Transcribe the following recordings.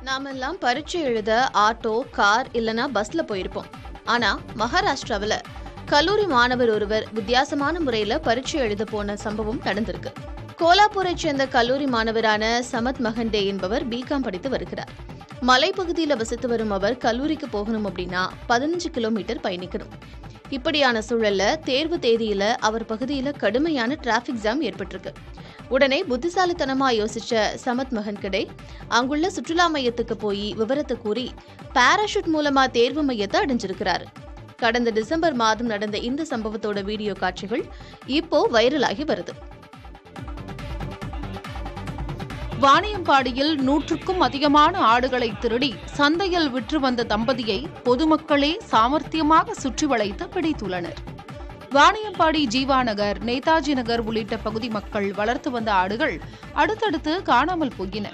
நாமெல்லாம் பரீட்சை எழுத ஆட்டோ, கார் இல்லனா பஸ்ல போயிருப்போம். ஆனா மகாராஷ்டிராவில் கல்லூரி மாணவர் ஒருவர் வித்தியாசமான முறையில பரீட்சை எழுத போன சம்பவம் நடந்திருக்கு. கோலாப்பூரை சேர்ந்த கல்லூரி மாணவரான சமத் மகண்டே என்பவர் பிகாம் படித்து வருகிறார். மலைப்பகுதியில் வசித்து வரும் அவர் கல்லூரிக்கு போகணும் அப்படின்னா 15 கிலோமீட்டர் பயணிக்கணும். இப்படியான சூழல்ல தேர்வு தேதியில அவர் பகுதியில கடுமையான டிராபிக் ஜாம் ஏற்பட்டிருக்கு. உடனே புத்திசாலித்தனமா யோசிச்ச சமத் மகன்கடே அங்குள்ள சுற்றுலா மையத்துக்கு போய் விவரத்தை கூறி பாராஷூட் மூலமா தேர்வு மையத்தை அடைஞ்சிருக்கிறாரு. கடந்த டிசம்பர் மாதம் நடந்த இந்த சம்பவத்தோட வீடியோ காட்சிகள் இப்போ வைரலாகி வருது. வாணியம்பாடியில் 100க்கும் அதிகமான ஆடுகளை திருடி சந்தையில் விற்று வந்த தம்பதியை பொதுமக்களே சாமர்த்தியமாக சுற்றி வளைத்து பிடித்துள்ளனர். வாணியம்பாடி ஜீவா நகர், நேதாஜி நகர் உள்ளிட்ட பகுதி மக்கள் வளர்த்து வந்த ஆடுகள் அடுத்தடுத்து காணாமல் போயின.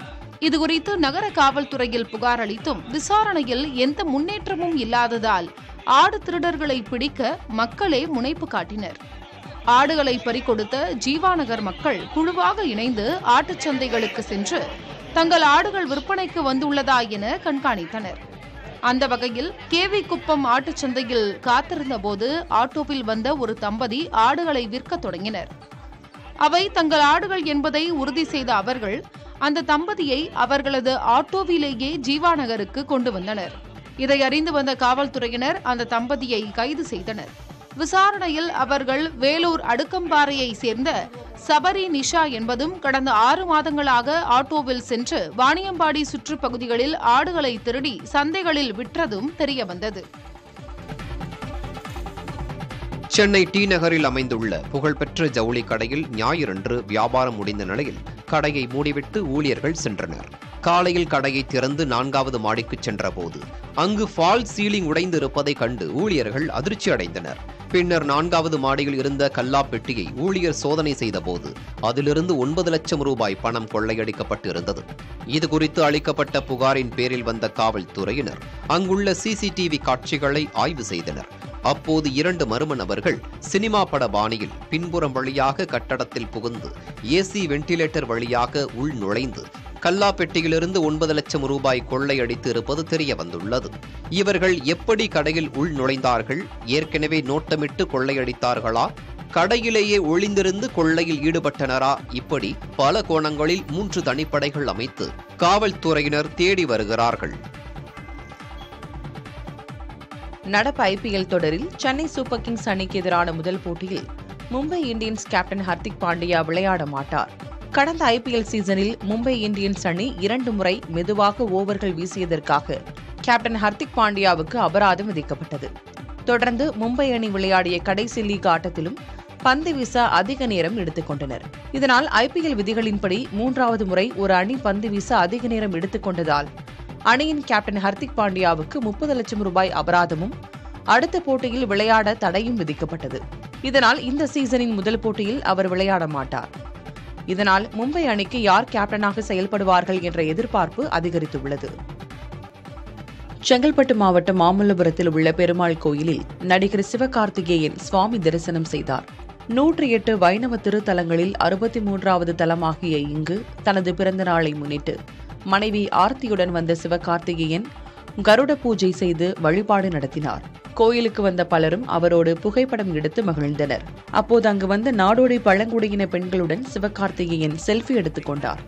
இதுகுறித்து நகர காவல்துறையில் புகார் அளித்தும் விசாரணையில் எந்த முன்னேற்றமும் இல்லாததால் ஆடு திருடர்களை பிடிக்க மக்களே முனைப்பு காட்டினர். ஆடுகளை பறிகொடுத்த ஜீவா நகர் மக்கள் குழுவாக இணைந்து ஆட்டுச்சந்தைகளுக்கு சென்று தங்கள் ஆடுகள் விற்பனைக்கு வந்துள்ளதா என கண்காணித்தனர். அந்த வகையில் கேவி குப்பம் ஆட்டுச்சந்தையில் காத்திருந்த போது ஆட்டோவில் வந்த ஒரு தம்பதி ஆடுகளை விற்க தொடங்கினர். அவை தங்கள் ஆடுகள் என்பதை உறுதி செய்த அவர்கள் அந்த தம்பதியை அவர்களது ஆட்டோவிலேயே ஜீவா நகருக்கு கொண்டு வந்தனர். இதை அறிந்து வந்த காவல்துறையினர் அந்த தம்பதியை கைது செய்தனர். விசாரணையில் அவர்கள் வேலூர் அடுக்கம்பாறையை சேர்ந்த சபரி நிஷா என்பதும் கடந்த 6 மாதங்களாக ஆட்டோவில் சென்று வாணியம்பாடி சுற்றுப்பகுதிகளில் ஆடுகளை திருடி சந்தைகளில் விற்றதும் தெரியவந்தது. சென்னை டி நகரில் அமைந்துள்ள புகழ்பெற்ற ஜவுளி கடையில் ஞாயிறன்று வியாபாரம் முடிந்த நிலையில் கடையை மூடிவிட்டு ஊழியர்கள் சென்றனர். காலையில் கடையை திறந்து 4வது மாடிக்கு சென்றபோது அங்கு ஃபால் சீலிங் உடைந்து இருப்பதை கண்டு ஊழியர்கள் அதிர்ச்சி அடைந்தனர். பின்னர் 4வது மாடியில் இருந்த கல்லா பெட்டியை ஊழியர் சோதனை செய்தபோது அதிலிருந்து 9 லட்சம் ரூபாய் பணம் கொள்ளையடிக்கப்பட்டு இருந்தது. இதுகுறித்து அளிக்கப்பட்ட புகாரின் பேரில் வந்த காவல்துறையினர் அங்குள்ள சிசிடிவி காட்சிகளை ஆய்வு செய்தனர். அப்போது 2 மர்ம நபர்கள் சினிமா பட பாணியில் பின்புறம் வழியாக கட்டடத்தில் புகுந்து ஏசி வென்டிலேட்டர் வழியாக உள் நுழைந்து கல்லா பெட்டியிலிருந்து 9 லட்சம் ரூபாய் கொள்ளையடித்து இருப்பது தெரிய வந்துள்ளது. இவர்கள் எப்படி கடையில் உள் நுழைந்தார்கள்? ஏற்கனவே நோட்டமிட்டு கொள்ளையடித்தார்களா? கடையிலேயே ஒளிந்திருந்து கொள்ளையில் ஈடுபட்டனரா? இப்படி பல கோணங்களில் 3 தனிப்படைகள் அமைத்து காவல்துறையினர் தேடி வருகிறார்கள். நடப்பு ஐபிஎல் தொடரில் சென்னை சூப்பர் கிங்ஸ் அணிக்கு எதிரான முதல் போட்டியில் மும்பை இந்தியன்ஸ் கேப்டன் ஹர்திக் பாண்டியா விளையாட மாட்டார். கடந்த ஐபிஎல் சீசனில் மும்பை இந்தியன்ஸ் அணி 2 முறை மெதுவாக ஓவர்கள் வீசியதற்காக கேப்டன் ஹர்திக் பாண்டியாவுக்கு அபராதம் விதிக்கப்பட்டது. தொடர்ந்து மும்பை அணி விளையாடிய கடைசி லீக் ஆட்டத்திலும் பந்து வீச அதிக நேரம் எடுத்துக் கொண்டனர். இதனால் ஐபிஎல் விதிகளின்படி 3வது முறை ஒரு அணி பந்து வீச அதிக நேரம் எடுத்துக் கொண்டதால் அணியின் கேப்டன் ஹர்திக் பாண்டியாவுக்கு 30 லட்சம் ரூபாய் அபராதமும் அடுத்த போட்டியில் விளையாட தடையும் விதிக்கப்பட்டது. இதனால் இந்த சீசனின் முதல் போட்டியில் அவர் விளையாட மாட்டார். இதனால் மும்பை அணிக்கு யார் கேப்டனாக செயல்படுவார்கள் என்ற எதிர்பார்ப்பு அதிகரித்துள்ளது. செங்கல்பட்டு மாவட்டம் மாமல்லபுரத்தில் உள்ள பெருமாள் கோயிலில் நடிகர் சிவகார்த்திகேயன் சுவாமி தரிசனம் செய்தார். 108 வைணவ திருத்தலங்களில் 63வது தலமாகிய இங்கு தனது பிறந்த நாளை முன்னிட்டு மனைவி ஆர்த்தியுடன் வந்த சிவகார்த்திகேயன் கருட பூஜை செய்து வழிபாடு நடத்தினார். கோயிலுக்கு வந்த பலரும் அவரோடு புகைப்படம் எடுத்து மகிழ்ந்தனர். அப்போது அங்கு வந்த நாடோடி பழங்குடியின பெண்களுடன் சிவகார்த்திகேயன் செல்ஃபி எடுத்துக் கொண்டார்.